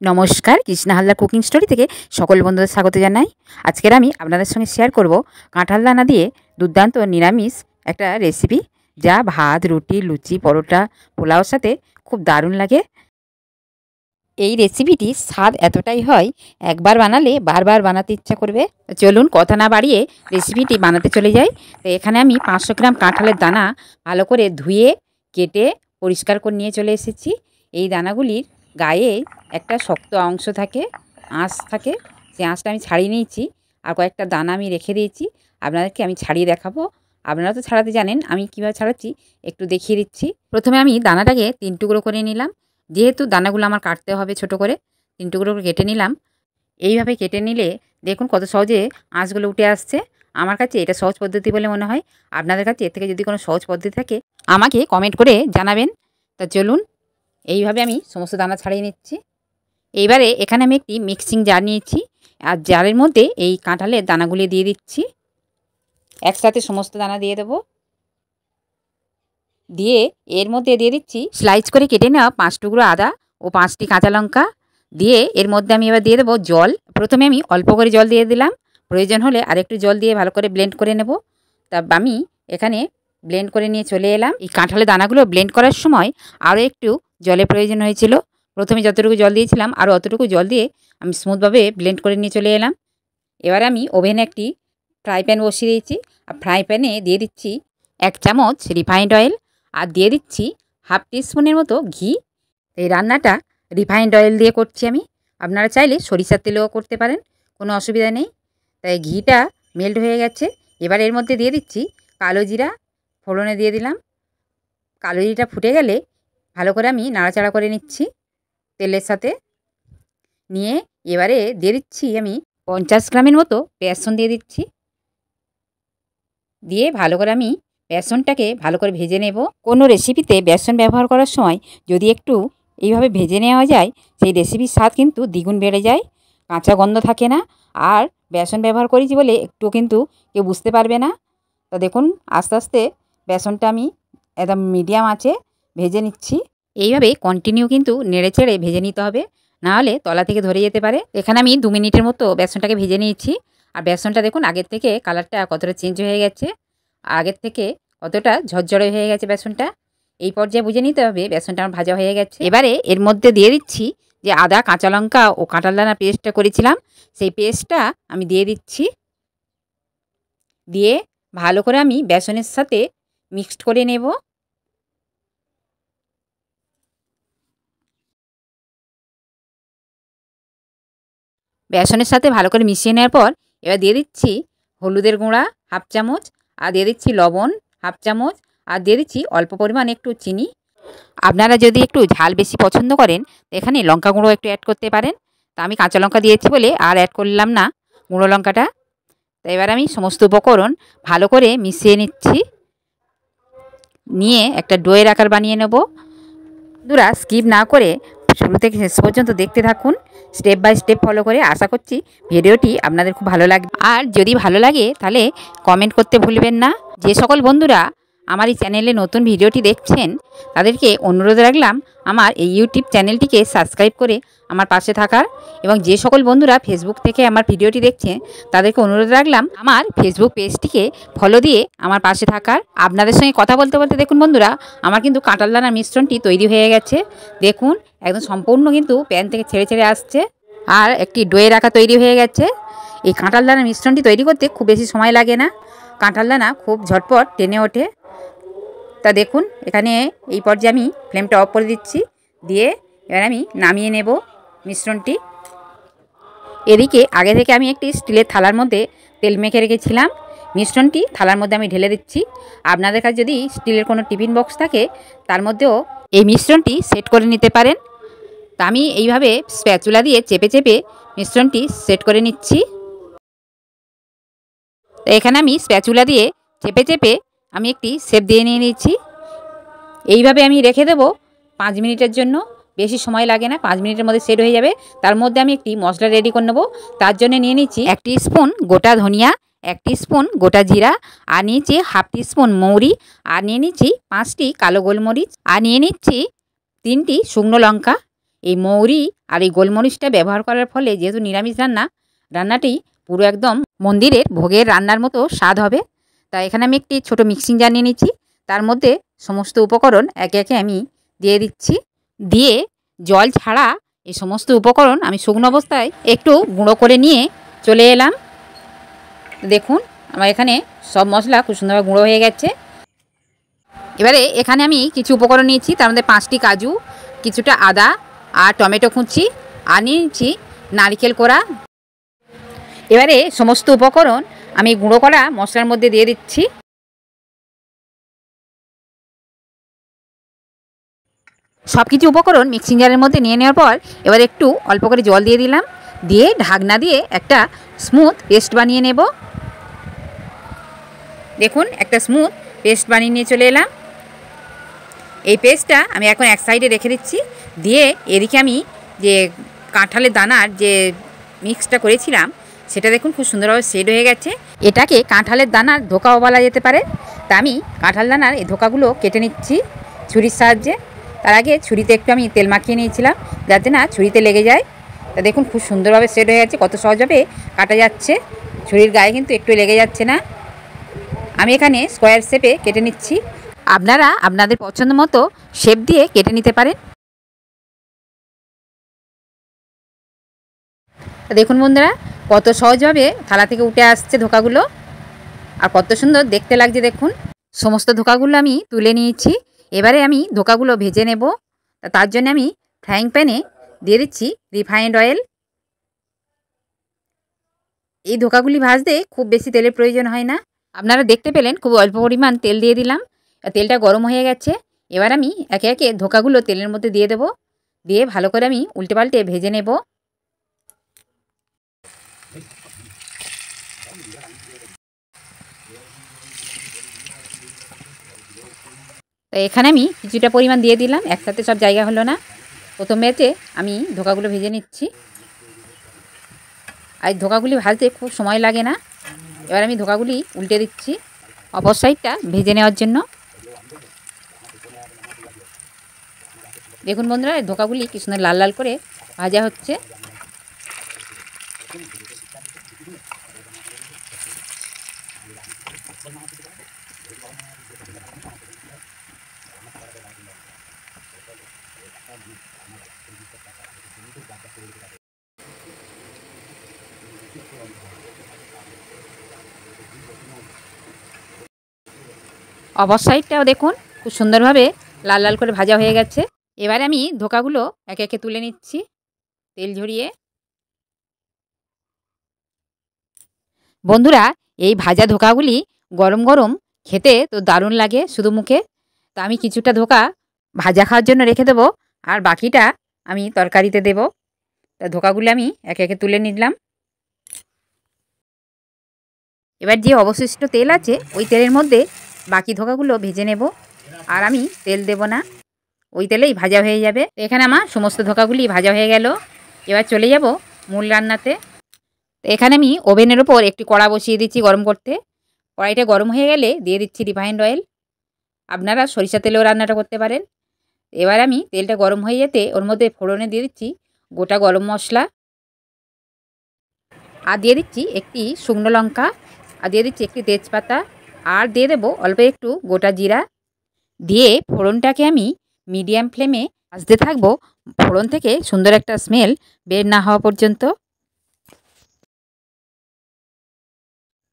নমস্কার, Krishna Haldar cooking story থেকে সকল বন্ধুদের স্বাগত জানাই। আজকের আমি আপনাদের সঙ্গে শেয়ার করব কাঁঠাল দানা দিয়ে দুর্দান্ত নিরামিষ একটা রেসিপি, যা ভাত, রুটি, লুচি, পরোটা, পোলাওর সাথে খুব দারুণ লাগে। এই রেসিপিটি স্বাদ এতটাই হয়, একবার বানালে বারবার বানাতে ইচ্ছা করবে। চলুন কথা না বাড়িয়ে রেসিপিটি বানাতে চলে যাই। তো এখানে আমি 500 গ্রাম কাঁঠালের দানা ভালো করে ধুয়ে কেটে পরিষ্কার করে নিয়ে চলে এসেছি। এই দানাগুলির গায়ে একটা শক্ত অংশ থাকে, আঁশ থাকে, সেই আঁশটা আমি ছাড়িয়ে নিয়েছি। আর কয়েকটা দানা আমি রেখে দিয়েছি, আপনাদেরকে আমি ছাড়িয়ে দেখাবো। আপনারা তো ছাড়াতে জানেন, আমি কীভাবে ছাড়াচ্ছি একটু দেখিয়ে দিচ্ছি। প্রথমে আমি দানাটাকে 3 টুকরো করে নিলাম। যেহেতু দানাগুলো আমার কাটতে হবে ছোট করে, 3 টুকরো করে কেটে নিলাম। এইভাবে কেটে নিলে দেখুন কত সহজে আঁশগুলো উঠে আসছে। আমার কাছে এটা সহজ পদ্ধতি বলে মনে হয়। আপনাদের কাছে এর থেকে যদি কোনো সহজ পদ্ধতি থাকে আমাকে কমেন্ট করে জানাবেন। তা চলুন, এইভাবে আমি সমস্ত দানা ছাড়িয়ে নিচ্ছি। এইবারে এখানে আমি একটি মিক্সিং জার নিয়েছি, আর জারের মধ্যে এই কাঁঠালের দানাগুলি দিয়ে দিচ্ছি। একসাথে সমস্ত দানা দিয়ে দেবো। দিয়ে এর মধ্যে দিয়ে দিচ্ছি স্লাইস করে কেটে নেওয়া 5 টুকরো আদা ও 5টি কাঁচা লঙ্কা। দিয়ে এর মধ্যে আমি এবার দিয়ে দেবো জল। প্রথমে আমি অল্প করে জল দিয়ে দিলাম, প্রয়োজন হলে আরেকটু জল দিয়ে ভালো করে ব্লেন্ড করে নেব। তা আমি এখানে ব্লেন্ড করে নিয়ে চলে এলাম। এই কাঁঠালের দানাগুলো ব্লেন্ড করার সময় আরও একটু জলের প্রয়োজন হয়েছিল। প্রথমে যতটুকু জল দিয়েছিলাম আরও অতটুকু জল দিয়ে আমি স্মুথভাবে ব্লেন্ড করে নিয়ে চলে এলাম। এবার আমি ওভেনে একটি ফ্রাই প্যান বসিয়ে দিয়েছি, আর ফ্রাই প্যানে দিয়ে দিচ্ছি 1 চামচ রিফাইন্ড অয়েল, আর দিয়ে দিচ্ছি হাফ টিস্পুনের মতো ঘি। এই রান্নাটা রিফাইন্ড অয়েল দিয়ে করছি আমি, আপনারা চাইলে সরিষার তেলেও করতে পারেন, কোনো অসুবিধা নেই। তাই ঘিটা মেল্ট হয়ে গেছে। এবার এর মধ্যে দিয়ে দিচ্ছি কালো জিরা, ফোড়নে দিয়ে দিলাম। কালো জিরাটা ফুটে গেলে ভালো করে আমি নাড়াচাড়া করে নিচ্ছি তেলের সাথে। নিয়ে এবারে দিয়ে দিচ্ছি আমি 50 গ্রামের মতো বেসন দিয়ে দিচ্ছি। দিয়ে ভালো করে আমি বেসনটাকে ভালো করে ভেজে নেব। কোনো রেসিপিতে বেসন ব্যবহার করার সময় যদি একটু এইভাবে ভেজে নেওয়া যায়, সেই রেসিপির স্বাদ কিন্তু দ্বিগুণ বেড়ে যায়, কাঁচা গন্ধ থাকে না। আর বেসন ব্যবহার করেছি বলে একটু কিন্তু কেউ বুঝতে পারবে না। তো দেখুন আস্তে আস্তে বেসনটা আমি একদম মিডিয়াম আঁচে ভেজে নিচ্ছি। এইভাবে কন্টিনিউ কিন্তু নেড়ে চেড়ে ভেজে নিতে হবে, নাহলে তলা থেকে ধরে যেতে পারে। এখানে আমি 2 মিনিটের মতো বেসনটাকে ভেজে নিয়েছি। আর বেসনটা দেখুন আগের থেকে কালারটা কতটা চেঞ্জ হয়ে গেছে, আগের থেকে কতটা ঝরঝরে হয়ে গেছে বেসনটা। এই পর্যায়ে বুঝে নিতে হবে বেসনটা আমার ভাজা হয়ে গেছে। এবারে এর মধ্যে দিয়ে দিচ্ছি যে আদা, কাঁচা লঙ্কা ও কাঁঠাল দানা পেস্টটা করেছিলাম, সেই পেস্টটা আমি দিয়ে দিচ্ছি। দিয়ে ভালো করে আমি বেসনের সাথে মিক্সড করে নেব। বেসনের সাথে ভালো করে মিশিয়ে নেওয়ার পর এবার দিয়ে দিচ্ছি হলুদের গুঁড়া হাফ চামচ, আর দিয়ে দিচ্ছি লবণ হাফ চামচ, আর দিয়ে দিচ্ছি অল্প পরিমাণ একটু চিনি। আপনারা যদি একটু ঝাল বেশি পছন্দ করেন এখানে লঙ্কা গুঁড়ো একটু অ্যাড করতে পারেন। তা আমি কাঁচা লঙ্কা দিয়েছি বলে আর অ্যাড করলাম না গুঁড়ো লঙ্কাটা। তো এবার আমি সমস্ত উপকরণ ভালো করে মিশিয়ে নিচ্ছি, নিয়ে একটা ডোয়ের আকার বানিয়ে নেব। বন্ধুরা স্কিপ না করে শুরু থেকে শেষ পর্যন্ত দেখতে থাকুন, স্টেপ বাই স্টেপ ফলো করে। আশা করছি ভিডিওটি আপনাদের খুব ভালো লাগবে। আর যদি ভালো লাগে তাহলে কমেন্ট করতে ভুলবেন না। যে সকল বন্ধুরা আমার এই চ্যানেলে নতুন ভিডিওটি দেখছেন তাদেরকে অনুরোধ রাখলাম আমার এই ইউটিউব চ্যানেলটিকে সাবস্ক্রাইব করে আমার পাশে থাকার, এবং যে সকল বন্ধুরা ফেসবুক থেকে আমার ভিডিওটি দেখছেন তাদেরকে অনুরোধ রাখলাম আমার ফেসবুক পেজটিকে ফলো দিয়ে আমার পাশে থাকার। আপনাদের সঙ্গে কথা বলতে বলতে দেখুন বন্ধুরা আমার কিন্তু কাঁঠাল দানার মিশ্রণটি তৈরি হয়ে গেছে। দেখুন একদম সম্পূর্ণ কিন্তু প্যান থেকে ছেড়ে ছেড়ে আসছে, আর একটি ডোয়ের আকার তৈরি হয়ে গেছে। এই কাঁঠাল দানার মিশ্রণটি তৈরি করতে খুব বেশি সময় লাগে না, কাঁঠাল দানা খুব ঝটপট টেনে ওঠে। তা দেখুন এখানে এই পর্যায়ে আমি ফ্লেমটা অফ করে দিচ্ছি। দিয়ে এবার আমি নামিয়ে নেব মিশ্রণটি। এদিকে আগে থেকে আমি একটি স্টিলের থালার মধ্যে তেল মেখে রেখেছিলাম, মিশ্রণটি থালার মধ্যে আমি ঢেলে দিচ্ছি। আপনাদের কাছে যদি স্টিলের কোনো টিফিন বক্স থাকে তার মধ্যেও এই মিশ্রণটি সেট করে নিতে পারেন। তা আমি এইভাবে স্প্যাচুলা দিয়ে চেপে চেপে মিশ্রণটি সেট করে নিচ্ছি। তো এখানে আমি স্প্যাচুলা দিয়ে চেপে চেপে আমি একটি শেপ দিয়ে নিয়ে নিচ্ছি। এইভাবে আমি রেখে দেবো 5 মিনিটের জন্য, বেশি সময় লাগে না, 5 মিনিটের মধ্যে সেট হয়ে যাবে। তার মধ্যে আমি একটি মশলা রেডি করে নেবো। তার জন্য নিয়ে নিচ্ছি 1 টিস্পুন গোটা ধনিয়া, 1 টিস্পুন গোটা জিরা, আর নিয়েছি হাফ টিস্পুন মৌরি, আর নিয়ে নিচ্ছি 5টি কালো গোলমরিচ, আর নিয়ে নিচ্ছি 3টি শুকনো লঙ্কা। এই মৌরি আর এই গোলমরিচটা ব্যবহার করার ফলে যেহেতু নিরামিষ রান্নাটি পুরো একদম মন্দিরের ভোগের রান্নার মতো স্বাদ হবে। তাই এখানে আমি একটি ছোট মিক্সিং জার নিয়ে নিচ্ছি। তার মধ্যে সমস্ত উপকরণ একে একে আমি দিয়ে দিচ্ছি। দিয়ে জল ছাড়া এই সমস্ত উপকরণ আমি শুকনো অবস্থায় একটু গুঁড়ো করে নিয়ে চলে এলাম। দেখুন আমার এখানে সব মশলা খুব সুন্দরভাবে গুঁড়ো হয়ে গেছে। এবারে এখানে আমি কিছু উপকরণ নিয়েছি, তার মধ্যে 5টি কাজু, কিছুটা আদা আর টমেটো কুচি আর নিয়েছি নারকেল কোড়া। এবারে সমস্ত উপকরণ আমি গুঁড়ো করা মশলার মধ্যে দিয়ে দিচ্ছি। সব কিছু উপকরণ মিক্সিং জারের মধ্যে নিয়ে নেওয়ার পর এবার একটু অল্প করে জল দিয়ে দিলাম, দিয়ে ঢাকনা দিয়ে একটা স্মুথ পেস্ট বানিয়ে নেব। দেখুন একটা স্মুথ পেস্ট বানিয়ে নিয়ে চলে এলাম। এই পেস্টটা আমি এখন এক সাইডে রেখে দিচ্ছি। দিয়ে এদিকে আমি যে কাঁঠালের দানার যে মিক্সটা করেছিলাম সেটা দেখুন খুব সুন্দরভাবে সেট হয়ে গেছে। এটাকে কাঁঠালের দানার ধোকাও বলা যেতে পারে। তা আমি কাঁঠাল দানার এই ধোকাগুলো কেটে নিচ্ছি ছুরির সাহায্যে। তার আগে ছুরিতে একটু আমি তেল মাখিয়ে নিয়েছিলাম যাতে না ছুরিতে লেগে যায়। তা দেখুন খুব সুন্দরভাবে সেট হয়ে যাচ্ছে, কত সহজভাবে কাটা যাচ্ছে, ছুরির গায়ে কিন্তু একটু লেগে যাচ্ছে না। আমি এখানে স্কোয়ার শেপে কেটে নিচ্ছি। আপনারা আপনাদের পছন্দ মতো শেপ দিয়ে কেটে নিতে পারেন। দেখুন বন্ধুরা কত সহজভাবে থালা থেকে উঠে আসছে ধোকাগুলো, আর কত সুন্দর দেখতে লাগছে। দেখুন সমস্ত ধোকাগুলো আমি তুলে নিয়েছি। এবারে আমি ধোকাগুলো ভেজে নেব। তার জন্য আমি ফ্রাইং প্যানে দিয়ে দিচ্ছি রিফাইন্ড অয়েল। এই ধোকাগুলি ভাজতে খুব বেশি তেলের প্রয়োজন হয় না। আপনারা দেখতে পেলেন খুব অল্প পরিমাণ তেল দিয়ে দিলাম। তেলটা গরম হয়ে গেছে। এবার আমি একে একে ধোকাগুলো তেলের মধ্যে দিয়ে দেব। দিয়ে ভালো করে আমি উল্টে পাল্টে ভেজে নেব। তো এখানে আমি কিছুটা পরিমাণ দিয়ে দিলাম, একসাথে সব জায়গা হলো না। প্রথম ব্যাচে আমি ধোকাগুলো ভেজে নিচ্ছি। আর ধোকাগুলি ভাজতে খুব সময় লাগে না। এবার আমি ধোকাগুলি উল্টে দিচ্ছি অপর সাইডটা ভেজে নেওয়ার জন্য। দেখুন বন্ধুরা ধোকাগুলি কি সুন্দর লাল লাল করে ভাজা হচ্ছে। অপর সাইডটাও দেখুন খুব সুন্দরভাবে লাল লাল করে ভাজা হয়ে গেছে। এবারে আমি ধোকাগুলো একে একে তুলে নিচ্ছি তেল ঝরিয়ে। বন্ধুরা এই ভাজা ধোকাগুলি গরম গরম খেতে তো দারুণ লাগে শুধু মুখে। তো আমি কিছুটা ধোকা ভাজা খাওয়ার জন্য রেখে দেবো, আর বাকিটা আমি তরকারিতে দেব। তা ধোকাগুলি আমি একে একে তুলে নিলাম। এবার যে অবশিষ্ট তেল আছে ওই তেলের মধ্যে বাকি ধোকাগুলো ভেজে নেব। আর আমি তেল দেব না, ওই তেলেই ভাজা হয়ে যাবে। এখানে আমার সমস্ত ধোকাগুলি ভাজা হয়ে গেল। এবার চলে যাব মূল রান্নাতে। তো এখানে আমি ওভেনের ওপর একটি কড়া বসিয়ে দিচ্ছি গরম করতে। কড়াইটা গরম হয়ে গেলে দিয়ে দিচ্ছি রিফাইন্ড অয়েল। আপনারা সরিষা তেলেও রান্নাটা করতে পারেন। এবার আমি তেলটা গরম হয়ে যেতে ওর মধ্যে ফোড়নে দিয়ে দিচ্ছি গোটা গরম মশলা, আর দিয়ে দিচ্ছি একটি শুকনো লঙ্কা, আর দিয়ে দিচ্ছি একটি তেজপাতা, আর দিয়ে দেবো অল্প একটু গোটা জিরা। দিয়ে ফোড়নটাকে আমি মিডিয়াম ফ্লেমে ভাজতে থাকবো ফোড়ন থেকে সুন্দর একটা স্মেল বের না হওয়া পর্যন্ত।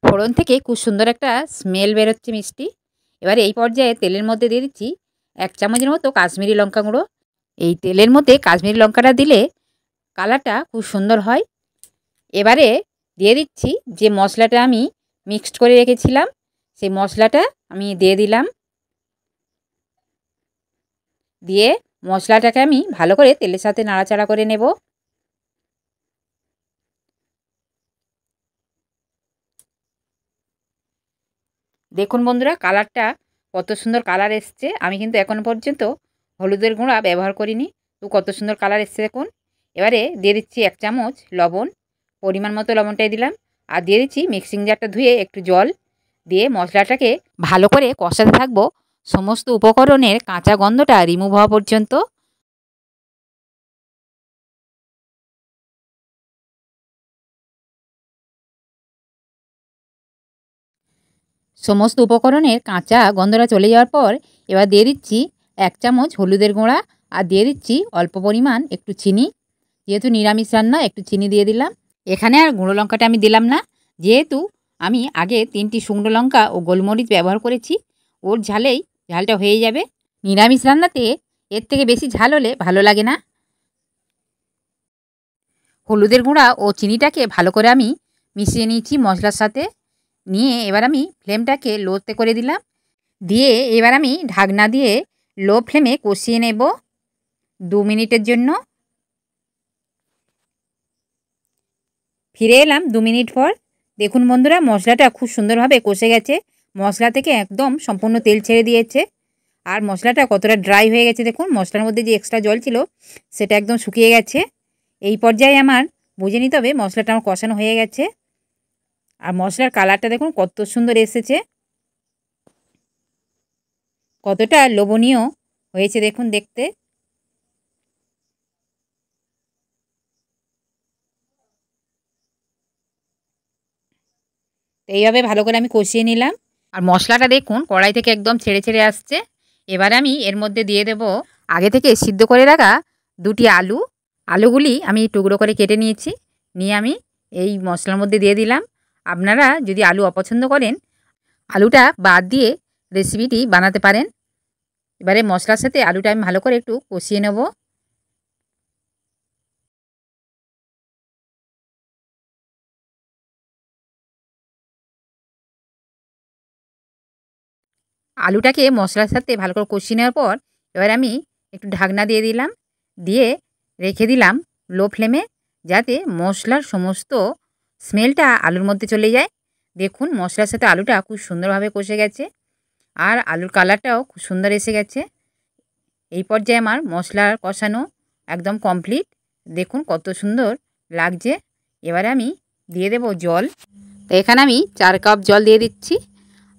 ফোড়ন থেকে খুব সুন্দর একটা স্মেল বেরোচ্ছে মিষ্টি। এবারে এই পর্যায়ে তেলের মধ্যে দিয়ে দিচ্ছি 1 চামচের মতো কাশ্মীরি লঙ্কা গুঁড়ো। এই তেলের মধ্যে কাশ্মীরি লঙ্কাটা দিলে কালারটা খুব সুন্দর হয়। এবারে দিয়ে দিচ্ছি যে মশলাটা আমি মিক্সড করে রেখেছিলাম সেই মশলাটা আমি দিয়ে দিলাম। দিয়ে মশলাটাকে আমি ভালো করে তেলের সাথে নাড়াচাড়া করে নেব। দেখুন বন্ধুরা কালারটা কত সুন্দর কালার এসছে। আমি কিন্তু এখনো পর্যন্ত হলুদের গুঁড়া ব্যবহার করিনি, তো কত সুন্দর কালার এসছে দেখুন। এবারে দিয়ে দিচ্ছি 1 চামচ লবণ, পরিমাণ মতো লবণটাই দিলাম। আর দিয়ে দিচ্ছি মিক্সিং জারটা ধুয়ে একটু জল দিয়ে মশলাটাকে ভালো করে কষাতে থাকবো সমস্ত উপকরণের কাঁচা গন্ধটা রিমুভ হওয়া পর্যন্ত। সমস্ত উপকরণের কাঁচা গন্ধটা চলে যাওয়ার পর এবার দিয়ে দিচ্ছি 1 চামচ হলুদের গুঁড়া আর দিয়ে দিচ্ছি অল্প পরিমাণ একটু চিনি। যেহেতু নিরামিষ রান্না একটু চিনি দিয়ে দিলাম। এখানে আর গুঁড়ো লঙ্কাটা আমি দিলাম না, যেহেতু আমি আগে 3টি শুকনো লঙ্কা ও গোলমরিচ ব্যবহার করেছি। ওর ঝালেই ঝালটা হয়ে যাবে। নিরামিষ রান্নাতে এর থেকে বেশি ঝাল হলে ভালো লাগে না। হলুদের গুঁড়া ও চিনিটাকে ভালো করে আমি মিশিয়ে নিয়েছি মশলার সাথে। নিয়ে এবার আমি ফ্লেমটাকে লোতে করে দিলাম। দিয়ে এবার আমি ঢাকনা দিয়ে লো ফ্লেমে কষিয়ে নেব 2 মিনিটের জন্য। ফিরে এলাম 2 মিনিট পর। দেখুন বন্ধুরা, মশলাটা খুব সুন্দরভাবে কষে গেছে। মশলা থেকে একদম সম্পূর্ণ তেল ছেড়ে দিয়েছে। আর মশলাটা কতটা ড্রাই হয়ে গেছে দেখুন। মশলার মধ্যে যে এক্সট্রা জল ছিল সেটা একদম শুকিয়ে গেছে। এই পর্যায়ে আমার বুঝে নিতে হবে মশলাটা আমার কষানো হয়ে গেছে। আর মশলার কালারটা দেখুন কত সুন্দর এসেছে, কতটা লোভনীয় হয়েছে দেখুন দেখতে। এইভাবে ভালো করে আমি কষিয়ে নিলাম। আর মশলাটা দেখুন কড়াই থেকে একদম ছেড়ে ছেড়ে আসছে। এবার আমি এর মধ্যে দিয়ে দেব আগে থেকে সিদ্ধ করে রাখা 2টি আলু। আলুগুলি আমি টুকরো করে কেটে নিয়েছি। নিয়ে আমি এই মশলার মধ্যে দিয়ে দিলাম। আপনারা যদি আলু অপছন্দ করেন আলুটা বাদ দিয়ে রেসিপিটি বানাতে পারেন। এবারে মশলার সাথে আলুটা আমি ভালো করে একটু কষিয়ে নেব। আলুটাকে মশলার সাথে ভালো করে কষিয়ে নেওয়ার পর এবার আমি একটু ঢাকনা দিয়ে দিলাম। দিয়ে রেখে দিলাম লো ফ্লেমে, যাতে মশলার সমস্ত স্মেলটা আলুর মধ্যে চলে যায়। দেখুন মশলার সাথে আলুটা খুব সুন্দরভাবে কষে গেছে। আর আলুর কালারটাও খুব সুন্দর এসে গেছে। এই পর্যায়ে আমার মশলার কষানো একদম কমপ্লিট। দেখুন কত সুন্দর লাগছে। এবারে আমি দিয়ে দেব জল। তো এখানে আমি 4 কাপ জল দিয়ে দিচ্ছি।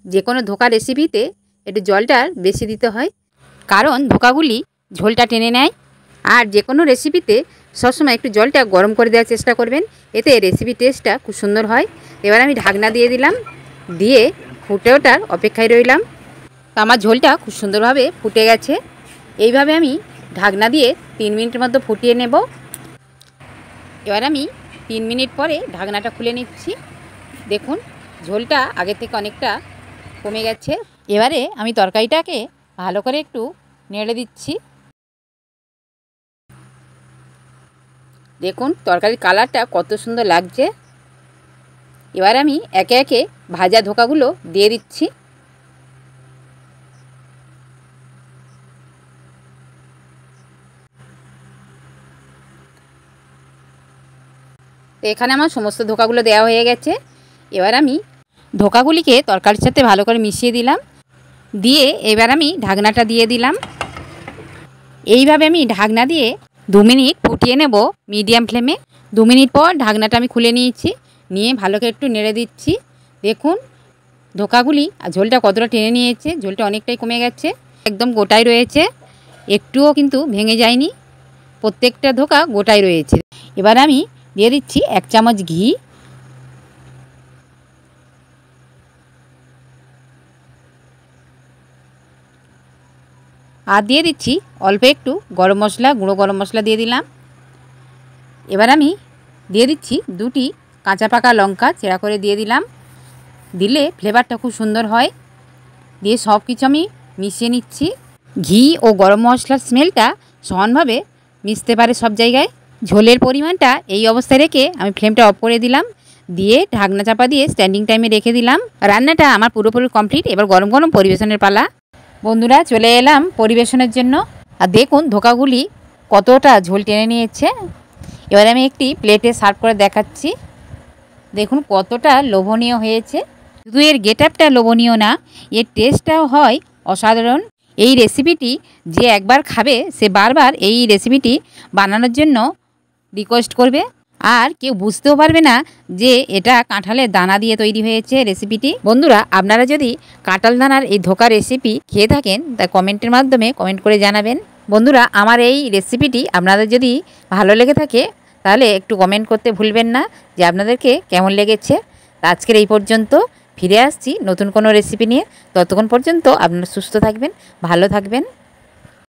যে কোনো ধোকা রেসিপিতে একটু জলটা বেশি দিতে হয়, কারণ ধোকাগুলি ঝোলটা টেনে নেয়। আর যে কোনো রেসিপিতে সবসময় একটু জলটা গরম করে দেওয়ার চেষ্টা করবেন, এতে রেসিপি টেস্টটা খুব সুন্দর হয়। এবার আমি ঢাকনা দিয়ে দিলাম, দিয়ে ফুটে ওঠার অপেক্ষায় রইলাম। তো আমার ঝোলটা খুব সুন্দরভাবে ফুটে গেছে। এইভাবে আমি ঢাকনা দিয়ে 3 মিনিটের মধ্যে ফুটিয়ে নেব। এবার আমি 3 মিনিট পরে ঢাকনাটা খুলে নিচ্ছি। দেখুন ঝোলটা আগে থেকে অনেকটা কমে গেছে। এবারে আমি তরকারিটাকে ভালো করে একটু নেড়ে দিচ্ছি। দেখুন তরকারির কালারটা কত সুন্দর লাগছে। এবার আমি একে একে ভাজা ধোকাগুলো দিয়ে দিচ্ছি। তো এখানে আমার সমস্ত ধোকাগুলো দেওয়া হয়ে গেছে। এবার আমি ধোকাগুলিকে তরকারির সাথে ভালো করে মিশিয়ে দিলাম। দিয়ে এবার আমি ঢাকনাটা দিয়ে দিলাম। এইভাবে আমি ঢাকনা দিয়ে 2 মিনিট ফুটিয়ে নেব মিডিয়াম ফ্লেমে। 2 মিনিট পর ঢাকনাটা আমি খুলে নিয়েছি। নিয়ে ভালো করে একটু নেড়ে দিচ্ছি। দেখুন ধোকাগুলি আর ঝোলটা কতটা টেনে নিয়েছে। ঝোলটা অনেকটাই কমে গেছে, একদম গোটাই রয়েছে, একটুও কিন্তু ভেঙে যায়নি। প্রত্যেকটা ধোকা গোটাই রয়েছে। এবার আমি দিয়ে দিচ্ছি 1 চামচ ঘি। আর দিয়ে দিচ্ছি অল্প একটু গরম মশলা, গুঁড়ো গরম মশলা দিয়ে দিলাম। এবার আমি দিয়ে দিচ্ছি 2টি কাঁচা পাকা লঙ্কা চেরা করে দিয়ে দিলাম। দিলে ফ্লেভারটা খুব সুন্দর হয়। দিয়ে সব কিছু আমি মিশিয়ে নিচ্ছি। ঘি ও গরম মশলার স্মেলটা সমানভাবে মিশতে পারে সব জায়গায়। ঝোলের পরিমাণটা এই অবস্থায় রেখে আমি ফ্লেমটা অফ করে দিলাম। দিয়ে ঢাকনা চাপা দিয়ে স্ট্যান্ডিং টাইমে রেখে দিলাম। রান্নাটা আমার পুরোপুরি কমপ্লিট। এবার গরম গরম পরিবেশনের পালা। বন্ধুরা চলে এলাম পরিবেশনের জন্য। আর দেখুন ধোকাগুলি কতটা ঝোল টেনে নিয়েছে। এবার আমি একটি প্লেটে সার্ভ করে দেখাচ্ছি। দেখুন কতটা লোভনীয় হয়েছে। শুধু এর গেটআপটা লোভনীয় না, এর টেস্টটাও হয় অসাধারণ। এই রেসিপিটি যে একবার খাবে সে বারবার এই রেসিপিটি বানানোর জন্য রিকোয়েস্ট করবে। আর কেউ বুঝতেও পারবে না যে এটা কাঁঠালের দানা দিয়ে তৈরি হয়েছে রেসিপিটি। বন্ধুরা আপনারা যদি কাঁঠাল দানার এই ধোকা রেসিপি খেয়ে থাকেন তা কমেন্টের মাধ্যমে কমেন্ট করে জানাবেন। বন্ধুরা আমার এই রেসিপিটি আপনাদের যদি ভালো লেগে থাকে তাহলে একটু কমেন্ট করতে ভুলবেন না যে আপনাদেরকে কেমন লেগেছে। আজকের এই পর্যন্ত। ফিরে আসছি নতুন কোনো রেসিপি নিয়ে। ততক্ষণ পর্যন্ত আপনারা সুস্থ থাকবেন, ভালো থাকবেন।